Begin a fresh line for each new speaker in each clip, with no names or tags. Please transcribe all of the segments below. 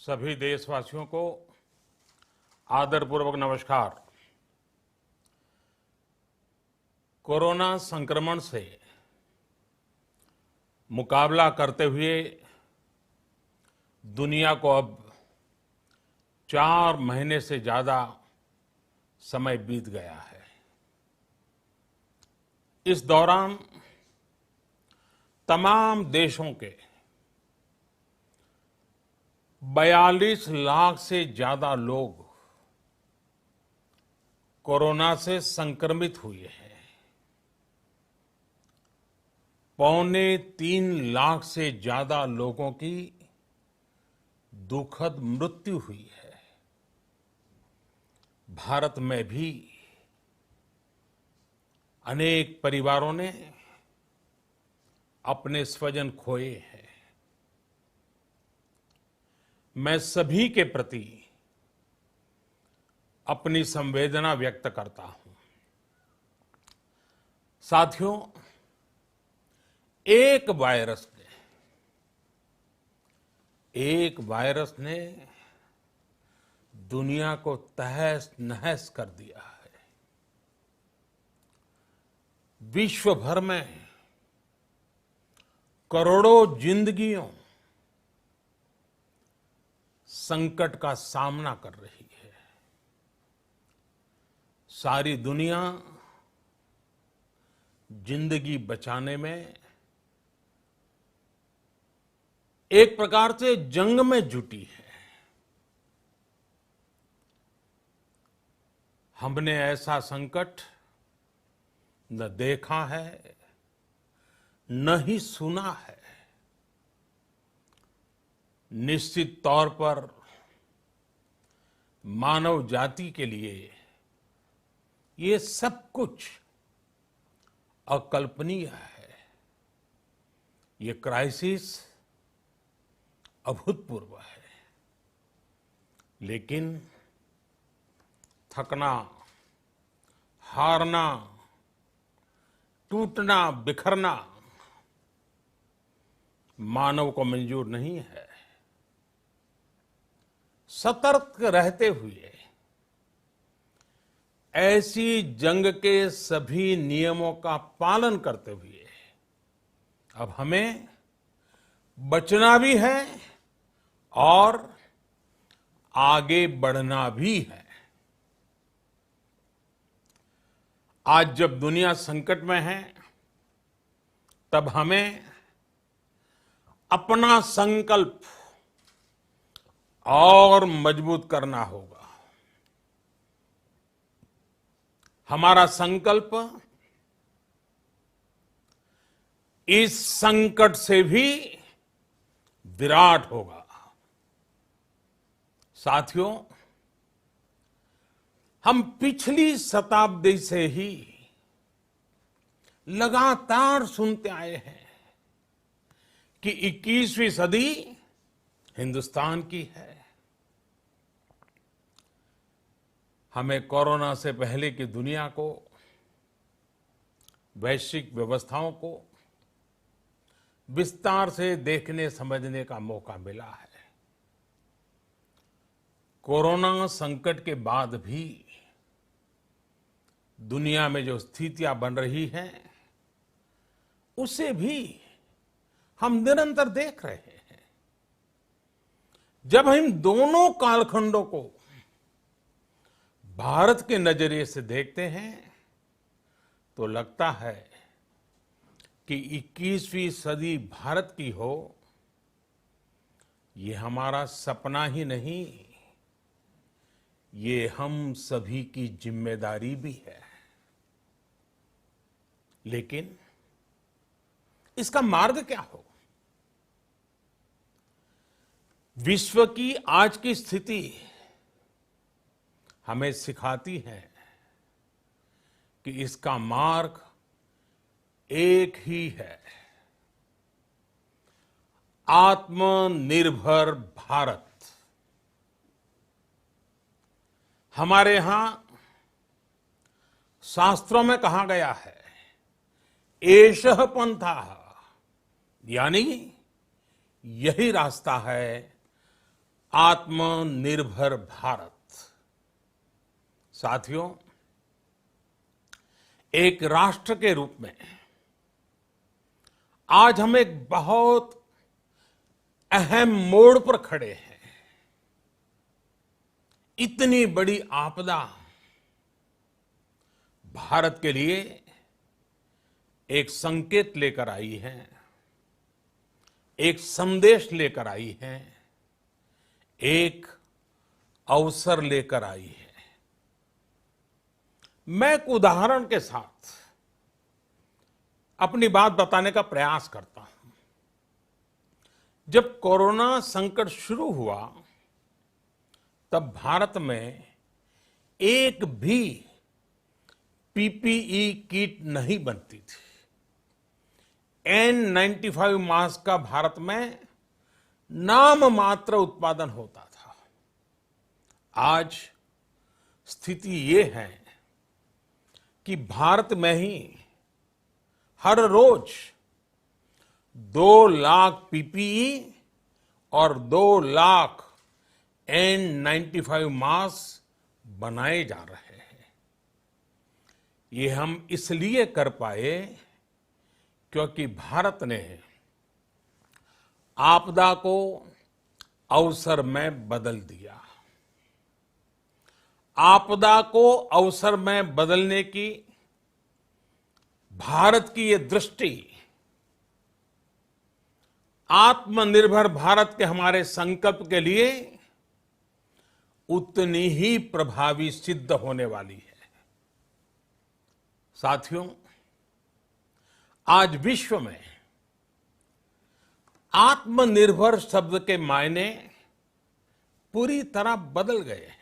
सभी देशवासियों को आदरपूर्वक नमस्कार। कोरोना संक्रमण से मुकाबला करते हुए दुनिया को अब 4 महीने से ज्यादा समय बीत गया है। इस दौरान तमाम देशों के 42 लाख से ज्यादा लोग कोरोना से संक्रमित हुए हैं। 2.25 लाख से ज्यादा लोगों की दुखद मृत्यु हुई है। भारत में भी अनेक परिवारों ने अपने स्वजन खोए हैं। मैं सभी के प्रति अपनी संवेदना व्यक्त करता हूं। साथियों, एक वायरस ने दुनिया को तहस नहस कर दिया है। विश्व भर में करोड़ों जिंदगियों संकट का सामना कर रही है। सारी दुनिया जिंदगी बचाने में एक प्रकार से जंग में जुटी है। हमने ऐसा संकट न देखा है, न ही सुना है। निश्चित तौर पर मानव जाति के लिए ये सब कुछ अकल्पनीय है। ये क्राइसिस अभूतपूर्व है। लेकिन थकना, हारना, टूटना, बिखरना मानव को मंजूर नहीं है। सतर्क रहते हुए ऐसी जंग के सभी नियमों का पालन करते हुए अब हमें बचना भी है और आगे बढ़ना भी है। आज जब दुनिया संकट में है, तब हमें अपना संकल्प और मजबूत करना होगा। हमारा संकल्प इस संकट से भी विराट होगा। साथियों, हम पिछली शताब्दी से ही लगातार सुनते आए हैं कि 21वीं सदी हिंदुस्तान की है। हमें कोरोना से पहले की दुनिया को, वैश्विक व्यवस्थाओं को विस्तार से देखने समझने का मौका मिला है। कोरोना संकट के बाद भी दुनिया में जो स्थितियां बन रही हैं, उसे भी हम निरंतर देख रहे हैं। जब हम दोनों कालखंडों को भारत के नजरिए से देखते हैं, तो लगता है कि 21वीं सदी भारत की हो, ये हमारा सपना ही नहीं, ये हम सभी की जिम्मेदारी भी है। लेकिन इसका मार्ग क्या हो? विश्व की आज की स्थिति हमें सिखाती है कि इसका मार्ग एक ही है, आत्मनिर्भर भारत। हमारे यहां शास्त्रों में कहा गया है, एषः पंथः, यानी यही रास्ता है आत्मनिर्भर भारत। साथियों, एक राष्ट्र के रूप में आज हम एक बहुत अहम मोड़ पर खड़े हैं। इतनी बड़ी आपदा भारत के लिए एक संकेत लेकर आई है, एक संदेश लेकर आई है, एक अवसर लेकर आई है। मैं एक उदाहरण के साथ अपनी बात बताने का प्रयास करता हूं। जब कोरोना संकट शुरू हुआ तब भारत में एक भी पीपीई किट नहीं बनती थी। N95 मास्क का भारत में नाम मात्र उत्पादन होता था। आज स्थिति ये है कि भारत में ही हर रोज 2 लाख पीपीई और 2 लाख N95 मास्क बनाए जा रहे हैं। ये हम इसलिए कर पाए क्योंकि भारत ने आपदा को अवसर में बदल दिया। आपदा को अवसर में बदलने की भारत की ये दृष्टि आत्मनिर्भर भारत के हमारे संकल्प के लिए उतनी ही प्रभावी सिद्ध होने वाली है। साथियों, आज विश्व में आत्मनिर्भर शब्द के मायने पूरी तरह बदल गए हैं।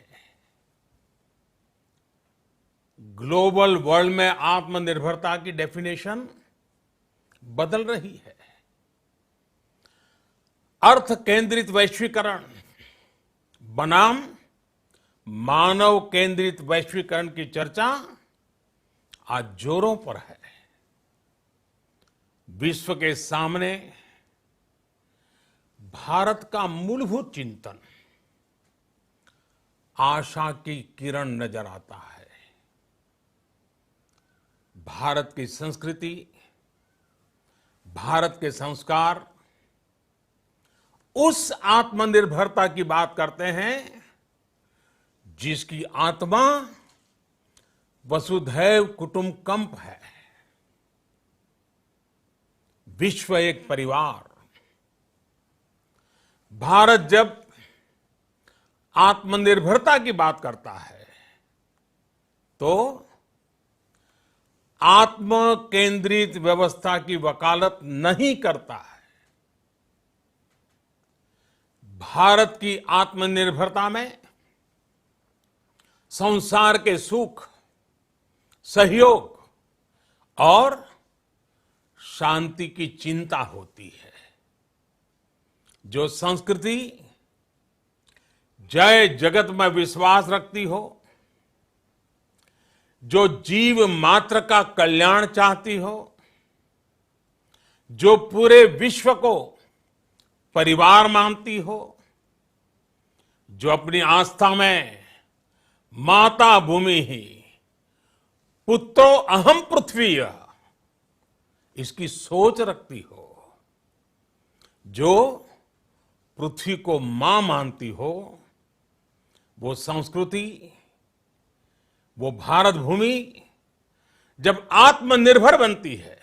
ग्लोबल वर्ल्ड में आत्मनिर्भरता की डेफिनेशन बदल रही है। अर्थ केंद्रित वैश्वीकरण बनाम मानव केंद्रित वैश्वीकरण की चर्चा आज जोरों पर है। विश्व के सामने भारत का मूलभूत चिंतन आशा की किरण नजर आता है। भारत की संस्कृति, भारत के संस्कार उस आत्मनिर्भरता की बात करते हैं जिसकी आत्मा वसुधैव कुटुंबकम है। विश्व एक परिवार। भारत जब आत्मनिर्भरता की बात करता है तो आत्म केंद्रित व्यवस्था की वकालत नहीं करता है। भारत की आत्मनिर्भरता में संसार के सुख, सहयोग और शांति की चिंता होती है। जो संस्कृति जय जगत में विश्वास रखती हो, जो जीव मात्र का कल्याण चाहती हो, जो पूरे विश्व को परिवार मानती हो, जो अपनी आस्था में माता भूमि ही पुत्रो अहम पृथ्वी इसकी सोच रखती हो, जो पृथ्वी को मां मानती हो, वो संस्कृति, वो भारत भूमि जब आत्मनिर्भर बनती है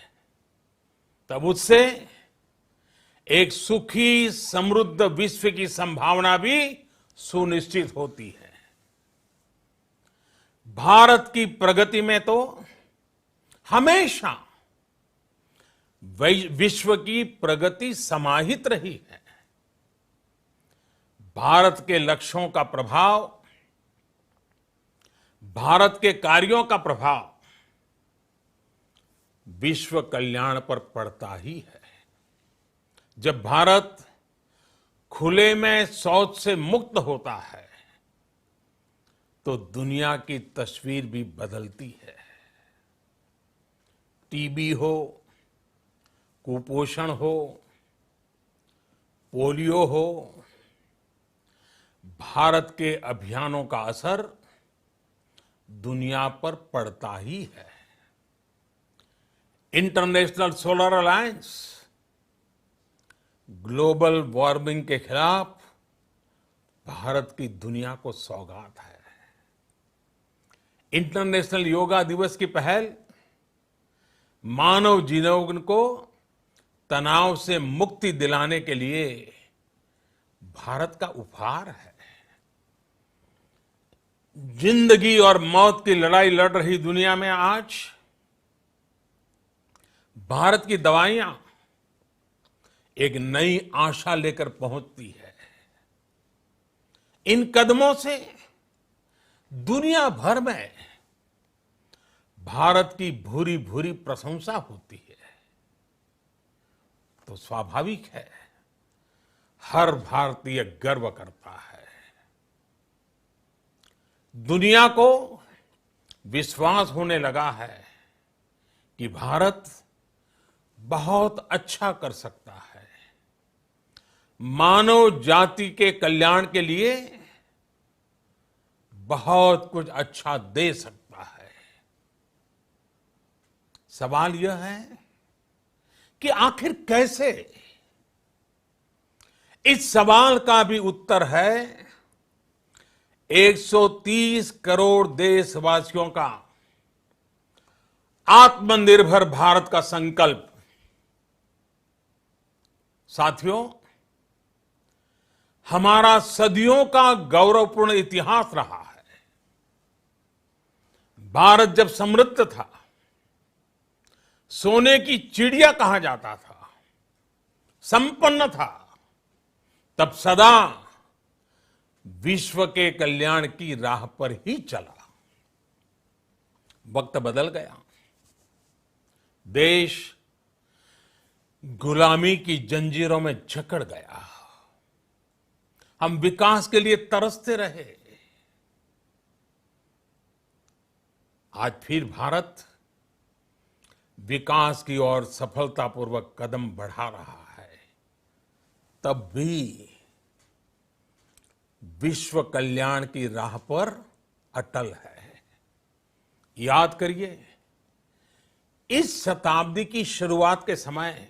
तब उससे एक सुखी समृद्ध विश्व की संभावना भी सुनिश्चित होती है। भारत की प्रगति में तो हमेशा विश्व की प्रगति समाहित रही है। भारत के लक्ष्यों का प्रभाव, भारत के कार्यों का प्रभाव विश्व कल्याण पर पड़ता ही है। जब भारत खुले में शौच से मुक्त होता है तो दुनिया की तस्वीर भी बदलती है। टीबी हो, कुपोषण हो, पोलियो हो, भारत के अभियानों का असर दुनिया पर पड़ता ही है। International solar alliance global warming के खिलाफ भारत की दुनिया को सौगात है। इंटरनेशनल योगा दिवस की पहल मानव जीवन को तनाव से मुक्ति दिलाने के लिए भारत का उपहार है। जिंदगी और मौत की लड़ाई लड़ रही दुनिया में आज भारत की दवाइयां एक नई आशा लेकर पहुंचती है। इन कदमों से दुनिया भर में भारत की भूरी भूरी प्रशंसा होती है। तो स्वाभाविक है, हर भारतीय गर्व करता है। दुनिया को विश्वास होने लगा है कि भारत बहुत अच्छा कर सकता है, मानव जाति के कल्याण के लिए बहुत कुछ अच्छा दे सकता है। सवाल यह है कि आखिर कैसे? इस सवाल का भी उत्तर है 130 करोड़ देशवासियों का आत्मनिर्भर भारत का संकल्प। साथियों, हमारा सदियों का गौरवपूर्ण इतिहास रहा है। भारत जब समृद्ध था, सोने की चिड़िया कहा जाता था, संपन्न था, तब सदा विश्व के कल्याण की राह पर ही चला। वक्त बदल गया, देश गुलामी की जंजीरों में जकड़ गया। हम विकास के लिए तरसते रहे। आज फिर भारत विकास की ओर सफलतापूर्वक कदम बढ़ा रहा है। तब भी विश्व कल्याण की राह पर अटल है। याद करिए, इस शताब्दी की शुरुआत के समय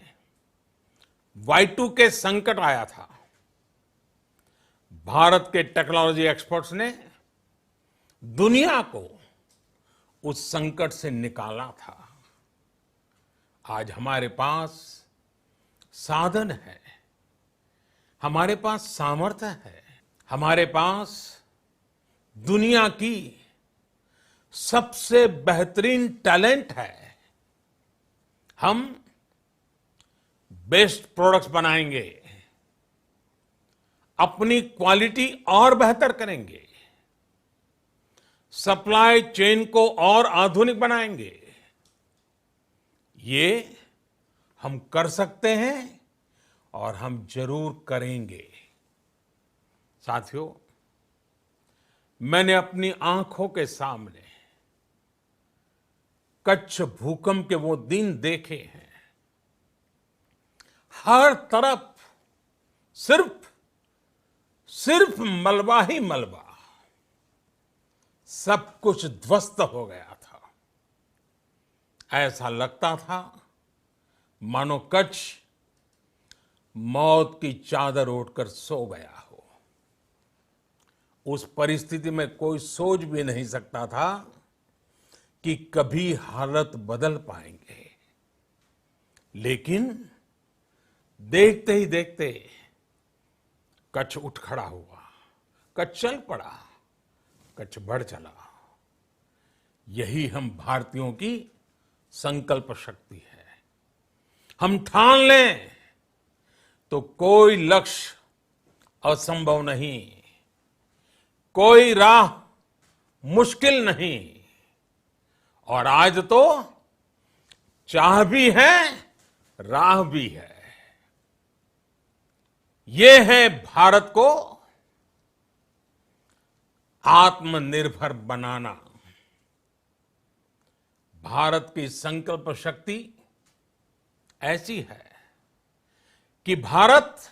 Y2K संकट आया था। भारत के टेक्नोलॉजी एक्सपर्ट्स ने दुनिया को उस संकट से निकाला था। आज हमारे पास साधन है, हमारे पास सामर्थ्य है, हमारे पास दुनिया की सबसे बेहतरीन टैलेंट है। हम बेस्ट प्रोडक्ट्स बनाएंगे, अपनी क्वालिटी और बेहतर करेंगे, सप्लाई चेन को और आधुनिक बनाएंगे। ये हम कर सकते हैं और हम जरूर करेंगे। साथियों, मैंने अपनी आंखों के सामने कच्छ भूकंप के वो दिन देखे हैं। हर तरफ सिर्फ मलबा ही मलबा, सब कुछ ध्वस्त हो गया था। ऐसा लगता था मानो कच्छ मौत की चादर ओढ़कर सो गया हो। उस परिस्थिति में कोई सोच भी नहीं सकता था कि कभी हालत बदल पाएंगे। लेकिन देखते ही देखते कच्छ उठ खड़ा हुआ, कच्छ चल पड़ा, कच्छ बढ़ चला। यही हम भारतीयों की संकल्प शक्ति है। हम ठान लें तो कोई लक्ष्य असंभव नहीं, कोई राह मुश्किल नहीं। और आज तो चाह भी है, राह भी है। ये है भारत को आत्मनिर्भर बनाना। भारत की संकल्प शक्ति ऐसी है कि भारत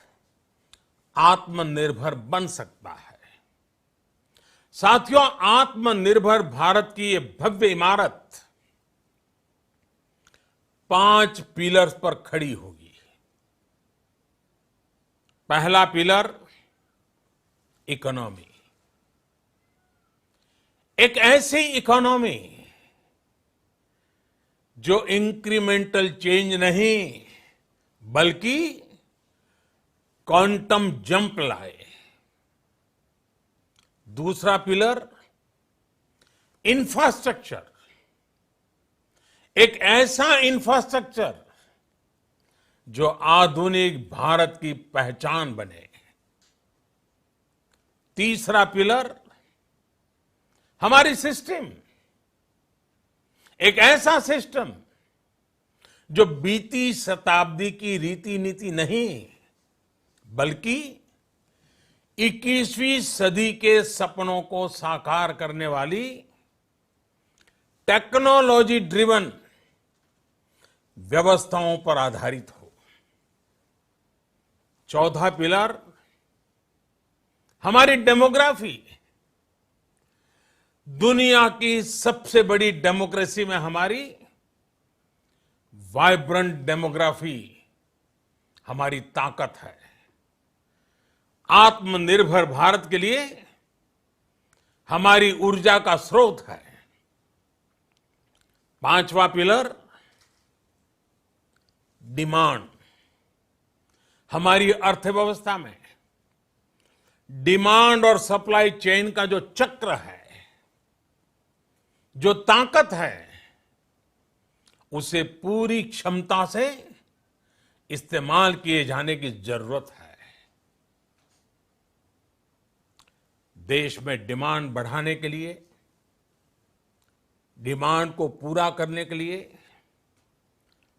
आत्मनिर्भर बन सकता है। साथियों, आत्मनिर्भर भारत की ये भव्य इमारत 5 पिलर्स पर खड़ी होगी। पहला पिलर, इकोनॉमी। एक ऐसी इकोनॉमी जो इंक्रीमेंटल चेंज नहीं बल्कि क्वांटम जंप लाए। दूसरा पिलर, इंफ्रास्ट्रक्चर। एक ऐसा इंफ्रास्ट्रक्चर जो आधुनिक भारत की पहचान बने। तीसरा पिलर, हमारी सिस्टम। एक ऐसा सिस्टम जो बीती शताब्दी की रीति नीति नहीं बल्कि 21वीं सदी के सपनों को साकार करने वाली टेक्नोलॉजी ड्रिवन व्यवस्थाओं पर आधारित हो। चौथा पिलर, हमारी डेमोग्राफी। दुनिया की सबसे बड़ी डेमोक्रेसी में हमारी वाइब्रेंट डेमोग्राफी हमारी ताकत है। आत्मनिर्भर भारत के लिए हमारी ऊर्जा का स्रोत है। पांचवा पिलर, डिमांड। हमारी अर्थव्यवस्था में डिमांड और सप्लाई चेन का जो चक्र है, जो ताकत है, उसे पूरी क्षमता से इस्तेमाल किए जाने की जरूरत है। देश में डिमांड बढ़ाने के लिए, डिमांड को पूरा करने के लिए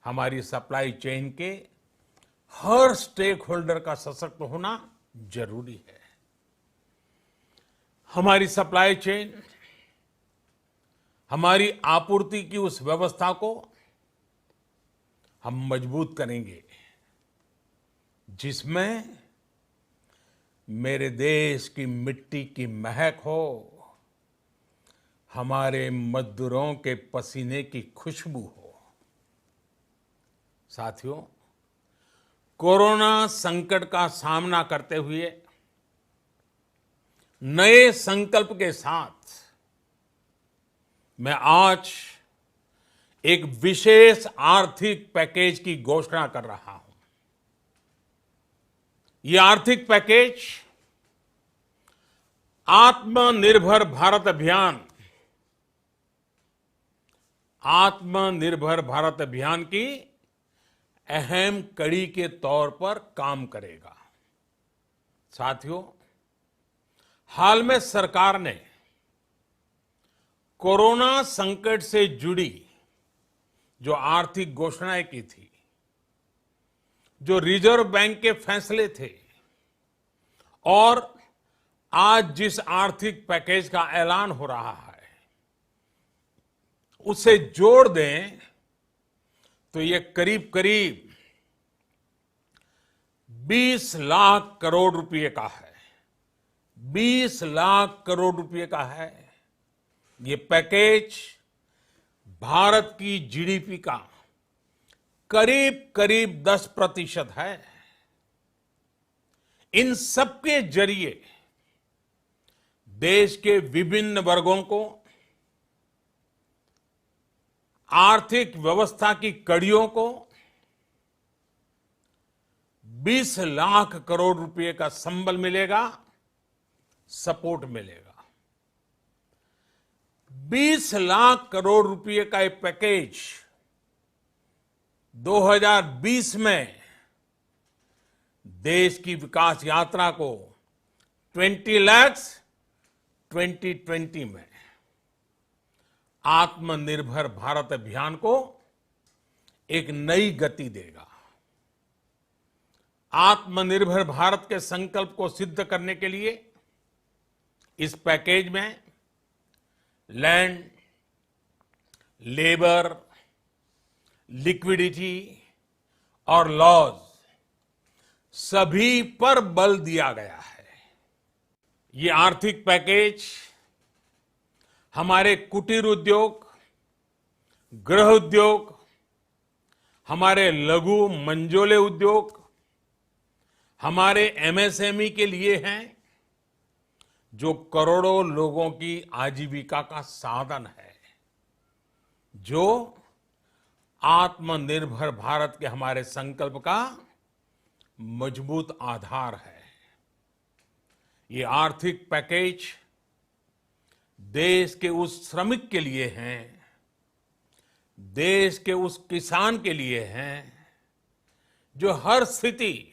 हमारी सप्लाई चेन के हर स्टेक होल्डर का सशक्त होना जरूरी है। हमारी सप्लाई चेन, हमारी आपूर्ति की उस व्यवस्था को हम मजबूत करेंगे जिसमें मेरे देश की मिट्टी की महक हो, हमारे मजदूरों के पसीने की खुशबू हो। साथियों, कोरोना संकट का सामना करते हुए नए संकल्प के साथ मैं आज एक विशेष आर्थिक पैकेज की घोषणा कर रहा हूं। यह आर्थिक पैकेज आत्मनिर्भर भारत अभियान, आत्मनिर्भर भारत अभियान की अहम कड़ी के तौर पर काम करेगा। साथियों, हाल में सरकार ने कोरोना संकट से जुड़ी जो आर्थिक घोषणाएं की थी, जो रिजर्व बैंक के फैसले थे और आज जिस आर्थिक पैकेज का ऐलान हो रहा है, उसे जोड़ दें तो ये करीब करीब 20 लाख करोड़ रुपए का है। 20 लाख करोड़ रुपए का है। ये पैकेज भारत की जीडीपी का करीब करीब 10% है। इन सबके जरिए देश के विभिन्न वर्गों को आर्थिक व्यवस्था की कड़ियों को 20 लाख करोड़ रुपए का संबल मिलेगा, सपोर्ट मिलेगा। 20 लाख करोड़ रुपए का एक पैकेज 2020 में देश की विकास यात्रा को 20 लाख 2020 में आत्मनिर्भर भारत अभियान को एक नई गति देगा। आत्मनिर्भर भारत के संकल्प को सिद्ध करने के लिए इस पैकेज में लैंड, लेबर, लिक्विडिटी और लॉज सभी पर बल दिया गया है। ये आर्थिक पैकेज हमारे कुटीर उद्योग, गृह उद्योग, हमारे लघु मंझोले उद्योग, हमारे एमएसएमई के लिए हैं, जो करोड़ों लोगों की आजीविका का साधन है, जो आत्मनिर्भर भारत के हमारे संकल्प का मजबूत आधार है। ये आर्थिक पैकेज देश के उस श्रमिक के लिए हैं, देश के उस किसान के लिए हैं, जो हर स्थिति,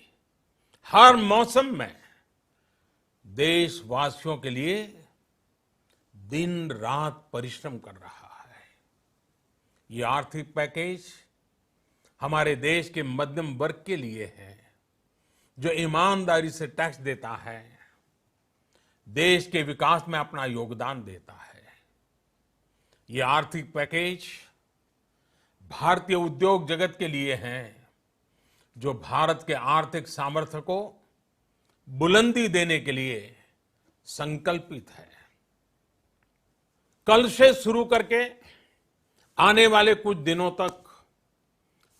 हर मौसम में देशवासियों के लिए दिन रात परिश्रम कर रहा है। ये आर्थिक पैकेज हमारे देश के मध्यम वर्ग के लिए है, जो ईमानदारी से टैक्स देता है, देश के विकास में अपना योगदान देता है। ये आर्थिक पैकेज भारतीय उद्योग जगत के लिए है, जो भारत के आर्थिक सामर्थ्य को बुलंदी देने के लिए संकल्पित है। कल से शुरू करके आने वाले कुछ दिनों तक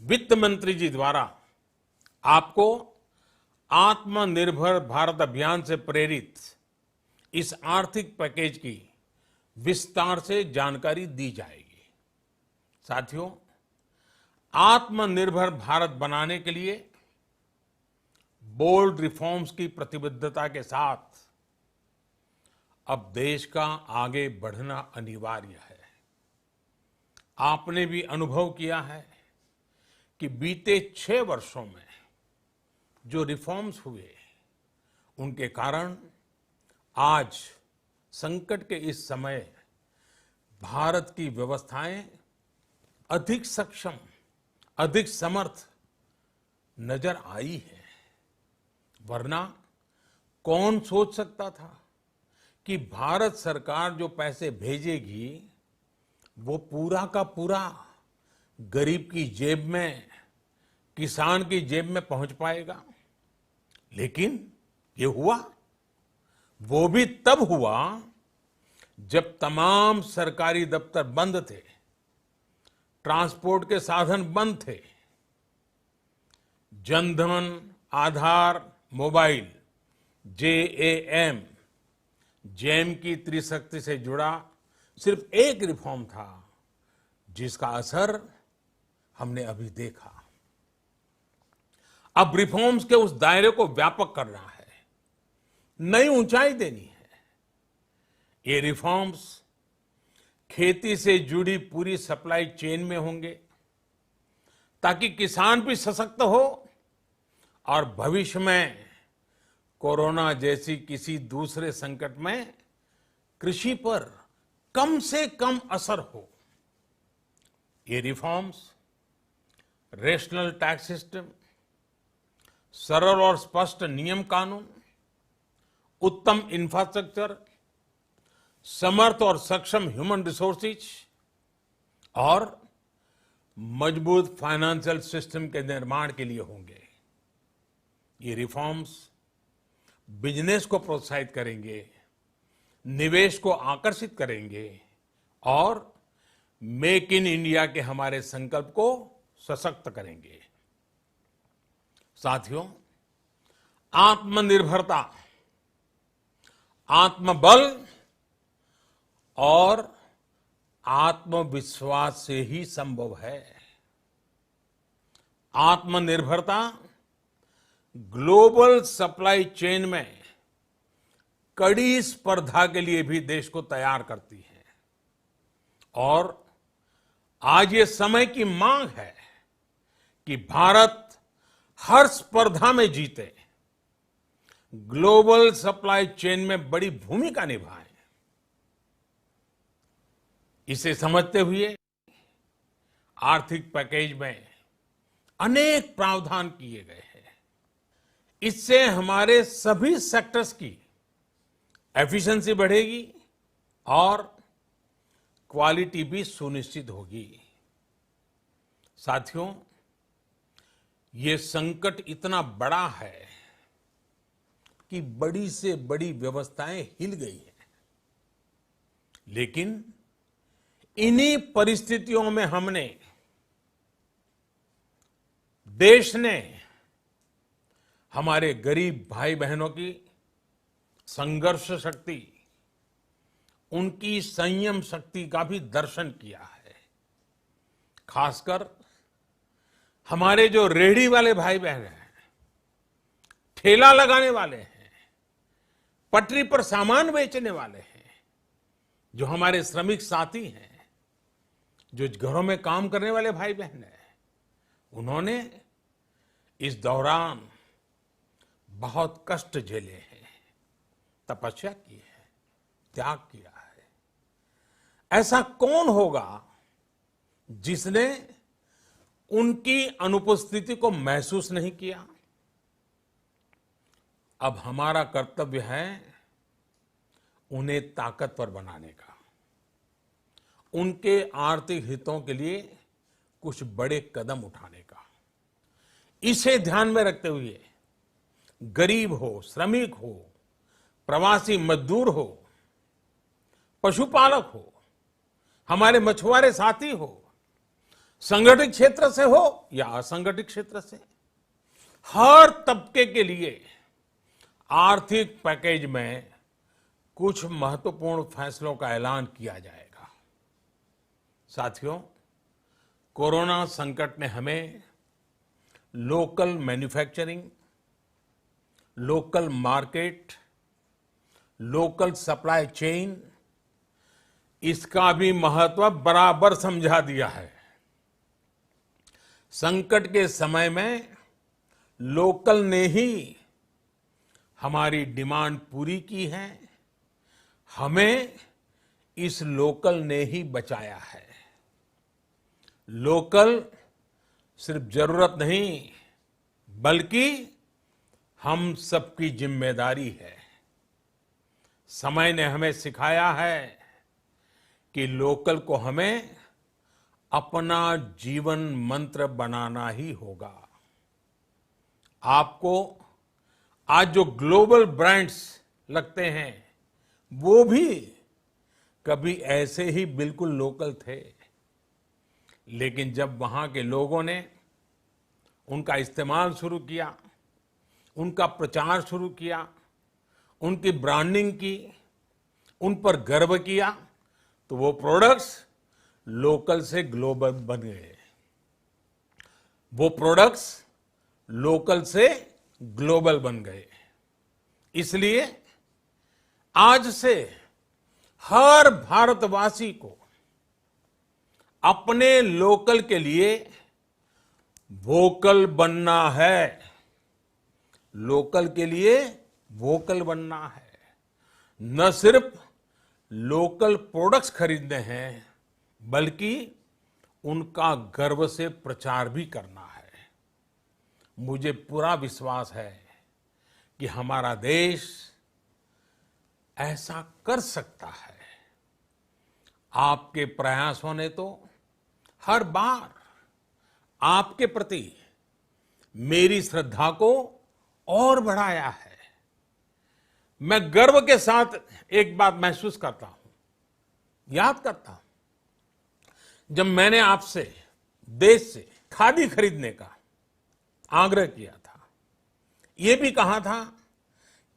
वित्त मंत्री जी द्वारा आपको आत्मनिर्भर भारत अभियान से प्रेरित इस आर्थिक पैकेज की विस्तार से जानकारी दी जाएगी। साथियों, आत्मनिर्भर भारत बनाने के लिए बोल्ड रिफॉर्म्स की प्रतिबद्धता के साथ अब देश का आगे बढ़ना अनिवार्य है। आपने भी अनुभव किया है कि बीते 6 वर्षों में जो रिफॉर्म्स हुए, उनके कारण आज संकट के इस समय भारत की व्यवस्थाएं अधिक सक्षम, अधिक समर्थ नजर आई है। वरना कौन सोच सकता था कि भारत सरकार जो पैसे भेजेगी वो पूरा का पूरा गरीब की जेब में, किसान की जेब में पहुंच पाएगा। लेकिन ये हुआ, वो भी तब हुआ जब तमाम सरकारी दफ्तर बंद थे, ट्रांसपोर्ट के साधन बंद थे। जनधन, आधार, मोबाइल, जेएएम, जैम की त्रिशक्ति से जुड़ा सिर्फ एक रिफॉर्म था, जिसका असर हमने अभी देखा। अब रिफॉर्म्स के उस दायरे को व्यापक करना है, नई ऊंचाई देनी है। ये रिफॉर्म्स खेती से जुड़ी पूरी सप्लाई चेन में होंगे, ताकि किसान भी सशक्त हो और भविष्य में कोरोना जैसी किसी दूसरे संकट में कृषि पर कम से कम असर हो। ये रिफॉर्म्स रेशनल टैक्स सिस्टम, सरल और स्पष्ट नियम कानून, उत्तम इंफ्रास्ट्रक्चर, समर्थ और सक्षम ह्यूमन रिसोर्सेज और मजबूत फाइनेंशियल सिस्टम के निर्माण के लिए होंगे। ये रिफॉर्म्स बिजनेस को प्रोत्साहित करेंगे, निवेश को आकर्षित करेंगे और मेक इन इंडिया के हमारे संकल्प को सशक्त करेंगे। साथियों, आत्मनिर्भरता, आत्मबल और आत्मविश्वास से ही संभव है। आत्मनिर्भरता ग्लोबल सप्लाई चेन में कड़ी स्पर्धा के लिए भी देश को तैयार करती है और आज ये समय की मांग है कि भारत हर स्पर्धा में जीते, ग्लोबल सप्लाई चेन में बड़ी भूमिका निभाए। इसे समझते हुए आर्थिक पैकेज में अनेक प्रावधान किए गए हैं। इससे हमारे सभी सेक्टर्स की एफिशिएंसी बढ़ेगी और क्वालिटी भी सुनिश्चित होगी। साथियों, ये संकट इतना बड़ा है कि बड़ी से बड़ी व्यवस्थाएं हिल गई हैं। लेकिन इन्हीं परिस्थितियों में हमने, देश ने हमारे गरीब भाई बहनों की संघर्ष शक्ति, उनकी संयम शक्ति का भी दर्शन किया है। खासकर हमारे जो रेहड़ी वाले भाई बहन हैं, ठेला लगाने वाले हैं, पटरी पर सामान बेचने वाले हैं, जो हमारे श्रमिक साथी हैं, जो घरों में काम करने वाले भाई बहन हैं, उन्होंने इस दौरान बहुत कष्ट झेले हैं, तपस्या की है, त्याग किया है। ऐसा कौन होगा जिसने उनकी अनुपस्थिति को महसूस नहीं किया? अब हमारा कर्तव्य है उन्हें ताकतवर बनाने का, उनके आर्थिक हितों के लिए कुछ बड़े कदम उठाने का। इसे ध्यान में रखते हुए गरीब हो, श्रमिक हो, प्रवासी मजदूर हो, पशुपालक हो, हमारे मछुआरे साथी हो, संगठित क्षेत्र से हो या असंगठित क्षेत्र से, हर तबके के लिए आर्थिक पैकेज में कुछ महत्वपूर्ण फैसलों का ऐलान किया जाएगा। साथियों, कोरोना संकट ने हमें local manufacturing, local market, local supply chain, इसका भी महत्व बराबर समझा दिया है। संकट के समय में लोकल ने ही हमारी डिमांड पूरी की है, हमें इस लोकल ने ही बचाया है। लोकल सिर्फ जरूरत नहीं, बल्कि हम सबकी जिम्मेदारी है। समय ने हमें सिखाया है कि लोकल को हमें अपना जीवन मंत्र बनाना ही होगा। आपको आज जो ग्लोबल ब्रांड्स लगते हैं, वो भी कभी ऐसे ही बिल्कुल लोकल थे, लेकिन जब वहां के लोगों ने उनका इस्तेमाल शुरू किया, उनका प्रचार शुरू किया, उनकी ब्रांडिंग की, उन पर गर्व किया, तो वो प्रोडक्ट्स लोकल से ग्लोबल बन गए। वो प्रोडक्ट्स लोकल से ग्लोबल बन गए। इसलिए आज से हर भारतवासी को अपने लोकल के लिए वोकल बनना है। लोकल के लिए वोकल बनना है। न सिर्फ लोकल प्रोडक्ट्स खरीदने हैं, बल्कि उनका गर्व से प्रचार भी करना है। मुझे पूरा विश्वास है कि हमारा देश ऐसा कर सकता है। आपके प्रयासों ने तो हर बार आपके प्रति मेरी श्रद्धा को और बढ़ाया है। मैं गर्व के साथ एक बात महसूस करता हूं, याद करता हूं, जब मैंने आपसे देश से खादी खरीदने का आग्रह किया था, यह भी कहा था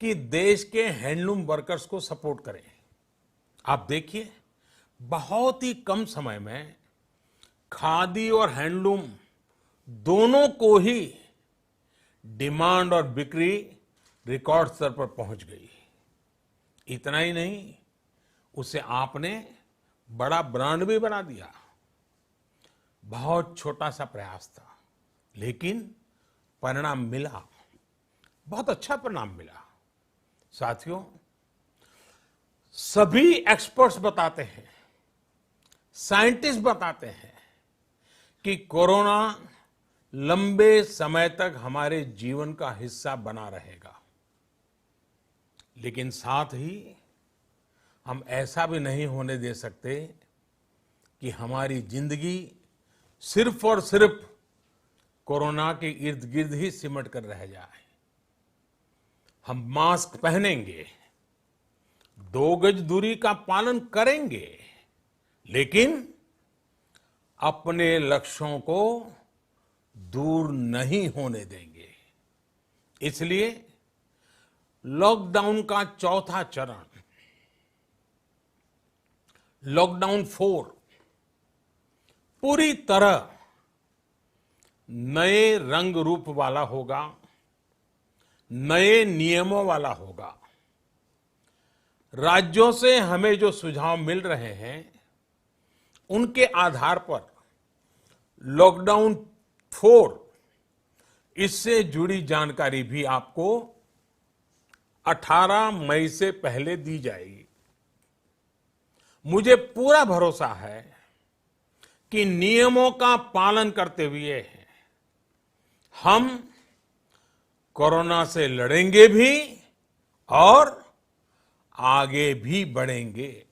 कि देश के हैंडलूम वर्कर्स को सपोर्ट करें। आप देखिए, बहुत ही कम समय में खादी और हैंडलूम दोनों को ही डिमांड और बिक्री रिकॉर्ड स्तर पर पहुंच गई। इतना ही नहीं, उसे आपने बड़ा ब्रांड भी बना दिया। बहुत छोटा सा प्रयास था, लेकिन परिणाम मिला, बहुत अच्छा परिणाम मिला। साथियों, सभी एक्सपर्ट्स बताते हैं, साइंटिस्ट बताते हैं कि कोरोना लंबे समय तक हमारे जीवन का हिस्सा बना रहेगा। लेकिन साथ ही हम ऐसा भी नहीं होने दे सकते कि हमारी जिंदगी सिर्फ और सिर्फ कोरोना के इर्द गिर्द ही सिमट कर रह जाए। हम मास्क पहनेंगे, 2 गज दूरी का पालन करेंगे, लेकिन अपने लक्ष्यों को दूर नहीं होने देंगे। इसलिए लॉकडाउन का चौथा चरण, लॉकडाउन 4, पूरी तरह नए रंग रूप वाला होगा, नए नियमों वाला होगा। राज्यों से हमें जो सुझाव मिल रहे हैं, उनके आधार पर लॉकडाउन 4, इससे जुड़ी जानकारी भी आपको 18 मई से पहले दी जाएगी। मुझे पूरा भरोसा है कि नियमों का पालन करते हुए हम कोरोना से लड़ेंगे भी और आगे भी बढ़ेंगे।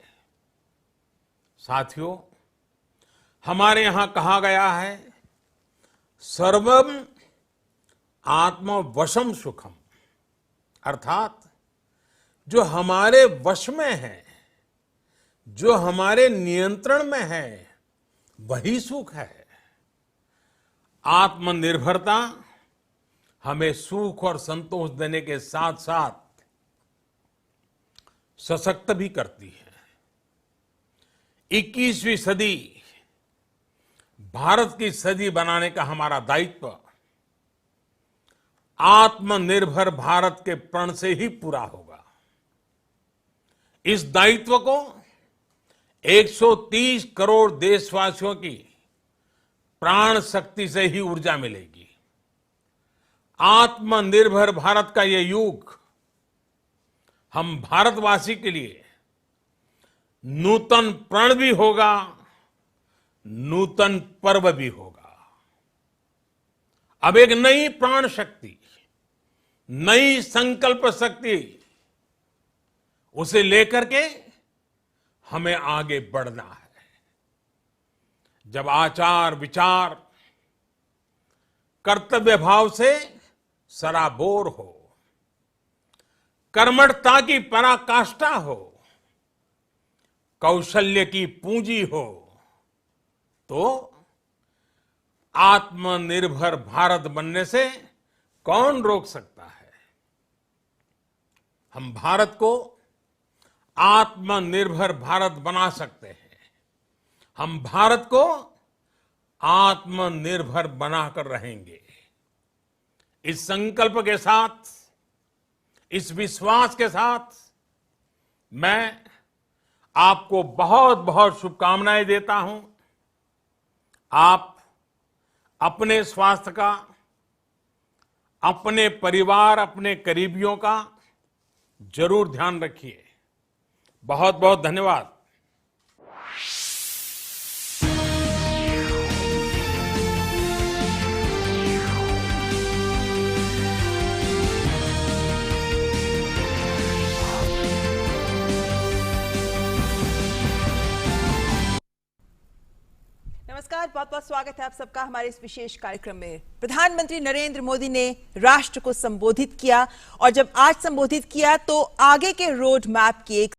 साथियों, हमारे यहां कहा गया है, सर्वम आत्मवशम सुखम, अर्थात जो हमारे वश में है, जो हमारे नियंत्रण में है, वही सुख है। आत्मनिर्भरता हमें सुख और संतोष देने के साथ साथ सशक्त भी करती है। 21वीं सदी भारत की सदी बनाने का हमारा दायित्व आत्मनिर्भर भारत के प्रण से ही पूरा होगा। इस दायित्व को 130 करोड़ देशवासियों की प्राण शक्ति से ही ऊर्जा मिलेगी। आत्मनिर्भर भारत का ये युग हम भारतवासी के लिए नूतन प्रण भी होगा, नूतन पर्व भी होगा। अब एक नई प्राण शक्ति, नई संकल्प शक्ति, उसे लेकर के हमें आगे बढ़ना है। जब आचार विचार कर्तव्य भाव से सराबोर हो, कर्मठता की पराकाष्ठा हो, कौशल्य की पूंजी हो, तो आत्मनिर्भर भारत बनने से कौन रोक सकता है। हम भारत को आत्मनिर्भर भारत बना सकते हैं। हम भारत को आत्मनिर्भर बनाकर रहेंगे। इस संकल्प के साथ, इस विश्वास के साथ मैं आपको बहुत बहुत शुभकामनाएं देता हूं। आप अपने स्वास्थ्य का, अपने परिवार, अपने करीबियों का जरूर ध्यान रखिए। बहुत बहुत धन्यवाद।
नमस्कार, बहुत बहुत स्वागत है आप सबका हमारे इस विशेष कार्यक्रम में। प्रधानमंत्री नरेंद्र मोदी ने राष्ट्र को संबोधित किया और जब आज संबोधित किया तो आगे के रोड मैप की एक